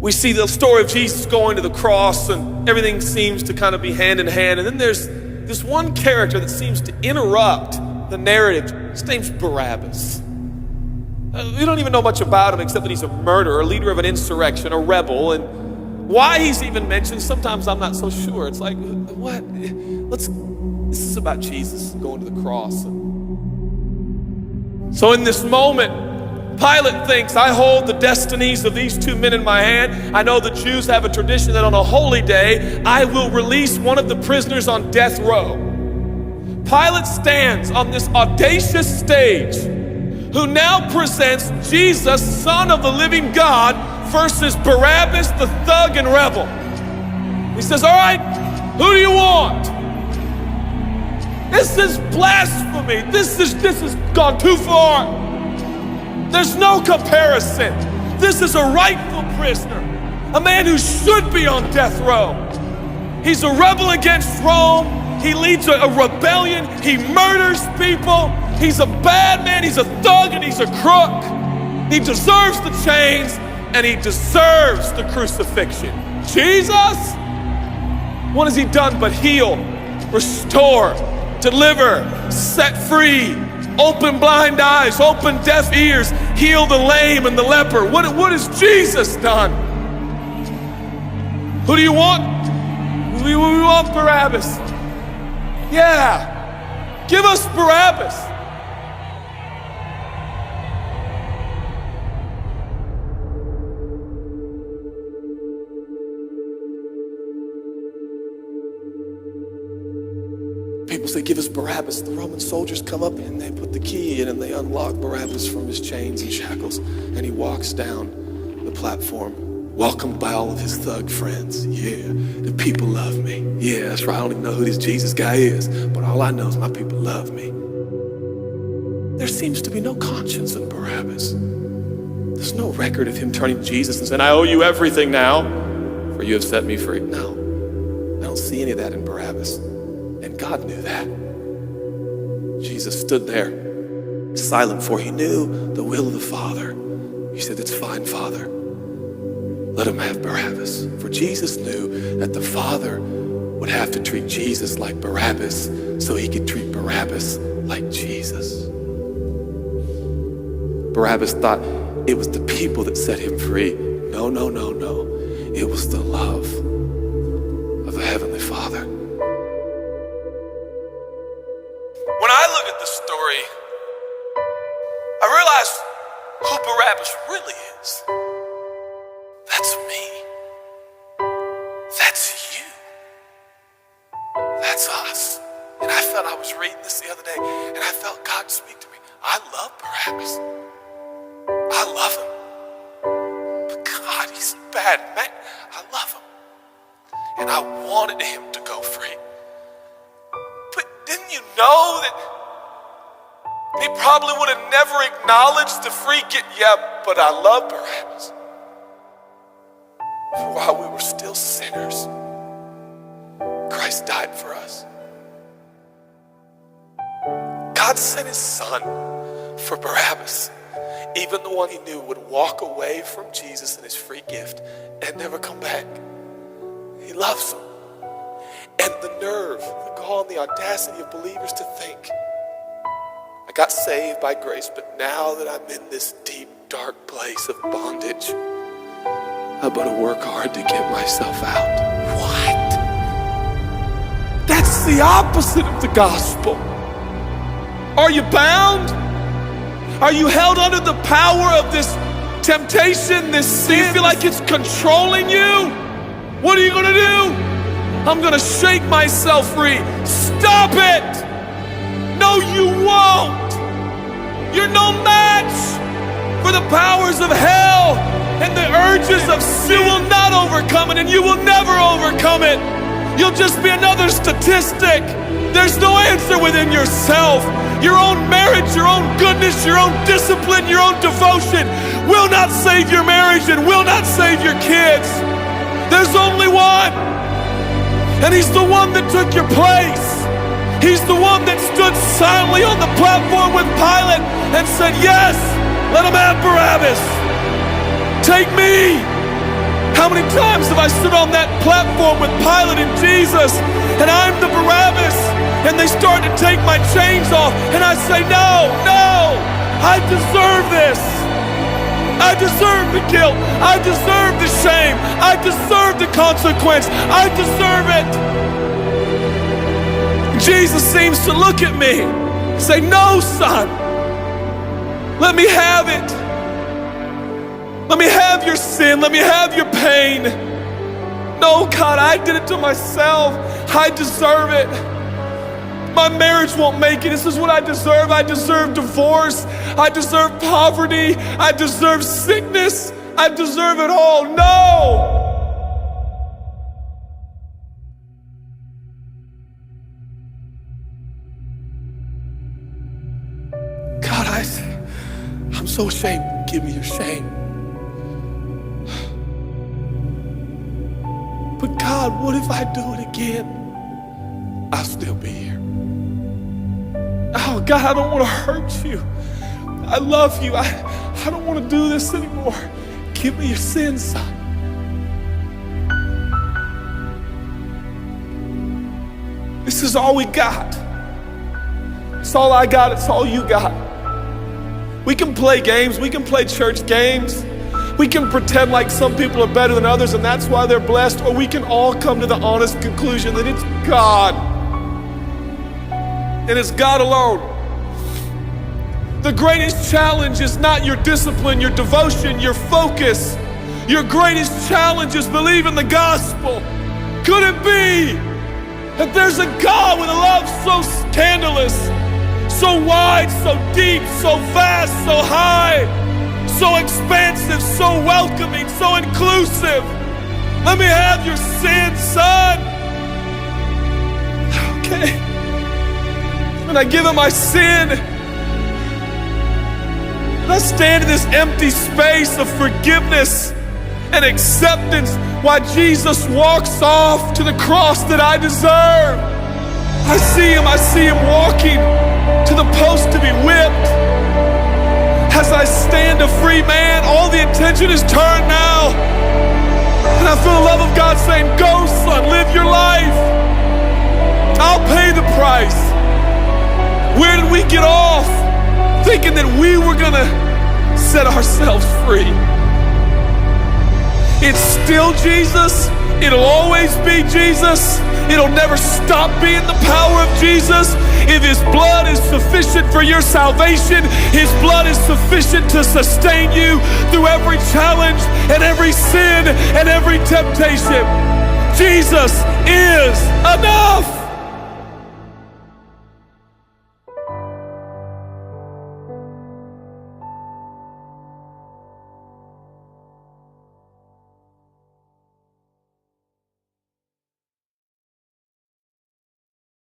We see the story of Jesus going to the cross, and everything seems to kind of be hand in hand. And then there's this one character that seems to interrupt the narrative. His name's Barabbas. We don't even know much about him except that he's a murderer, a leader of an insurrection, a rebel. And why he's even mentioned, sometimes I'm not so sure. It's like, what? This is about Jesus going to the cross. So in this moment, Pilate thinks, I hold the destinies of these two men in my hand. I know the Jews have a tradition that on a holy day, I will release one of the prisoners on death row. Pilate stands on this audacious stage, who now presents Jesus, Son of the living God, versus Barabbas, the thug and rebel. He says, all right, who do you want? This is blasphemy. This has gone too far. There's no comparison. This is a rightful prisoner, a man who should be on death row. He's a rebel against Rome. He leads a rebellion. He murders people. He's a bad man. He's a thug and he's a crook. He deserves the chains and he deserves the crucifixion. Jesus, what has he done but heal, restore, deliver, set free, open blind eyes, open deaf ears, heal the lame and the leper? What has Jesus done? Who do you want? We want Barabbas. Yeah, give us Barabbas. People say, give us Barabbas. The Roman soldiers come up and they put the key in and they unlock Barabbas from his chains and shackles. And he walks down the platform, welcomed by all of his thug friends. Yeah, the people love me. Yeah, that's right. I don't even know who this Jesus guy is, but all I know is my people love me. There seems to be no conscience in Barabbas. There's no record of him turning to Jesus and saying, I owe you everything now, for you have set me free. No, I don't see any of that in Barabbas. And God knew that. Jesus stood there, silent, for he knew the will of the Father. He said, it's fine, Father. Let him have Barabbas. For Jesus knew that the Father would have to treat Jesus like Barabbas so he could treat Barabbas like Jesus. Barabbas thought it was the people that set him free. No, no, no, no. It was the love of the Heavenly Father. When I look at this story, I realize who Barabbas really is. That's me. That's you. That's us. And I was reading this the other day, and I felt God speak to me. I love Barabbas. I love him. But God, he's bad, man. I love him. And I wanted him to go free. But didn't you know that he probably would have never acknowledged the free gift? Yeah, but I love Barabbas. While we were still sinners, Christ died for us. God sent his son for Barabbas, even the one he knew would walk away from Jesus and his free gift and never come back. He loves him. And the nerve, the gall, and the audacity of believers to think, I got saved by grace, but now that I'm in this deep, dark place of bondage, I better work hard to get myself out. What? That's the opposite of the gospel. Are you bound? Are you held under the power of this temptation, this sin? You feel like it's controlling you? What are you gonna do? I'm gonna shake myself free. Stop it! No, you won't. You're no match for the powers of hell, and the urges of sin. You will not overcome it, and you will never overcome it. You'll just be another statistic. There's no answer within yourself. Your own marriage, your own goodness, your own discipline, your own devotion will not save your marriage and will not save your kids. There's only one, and he's the one that took your place. He's the one that stood silently on the platform with Pilate and said, yes, let him have Barabbas. Take me. How many times have I stood on that platform with Pilate and Jesus, and I'm the Barabbas, and they start to take my chains off, and I say, no, no, I deserve this. I deserve the guilt. I deserve the shame. I deserve the consequence. I deserve it. Jesus seems to look at me and say, no, son, let me have it. Let me have your sin. Let me have your pain. No, God, I did it to myself. I deserve it. My marriage won't make it. This is what I deserve. I deserve divorce. I deserve poverty. I deserve sickness. I deserve it all. No! God, I'm so ashamed. Give me your shame. But God, what if I do it again? I'll still be here. Oh, God, I don't want to hurt you. I love you. I don't want to do this anymore. Give me your sins, son. This is all we got. It's all I got. It's all you got. We can play games. We can play church games. We can pretend like some people are better than others and that's why they're blessed, or we can all come to the honest conclusion that it's God. And it's God alone. The greatest challenge is not your discipline, your devotion, your focus. Your greatest challenge is believe in the gospel. Could it be that there's a God with a love so scandalous, so wide, so deep, so vast, so high, so expansive, so welcoming, so inclusive? Let me have your sin, son. Okay. And I give him my sin. And I stand in this empty space of forgiveness and acceptance while Jesus walks off to the cross that I deserve. I see him walking to the post to be whipped. As I stand a free man, all the attention is turned now. And I feel the love of God saying, go, son, live your life. I'll pay the price. Where did we get off thinking that we were gonna set ourselves free? It's still Jesus. It'll always be Jesus. It'll never stop being the power of Jesus. If his blood is sufficient for your salvation, his blood is sufficient to sustain you through every challenge and every sin and every temptation. Jesus is enough.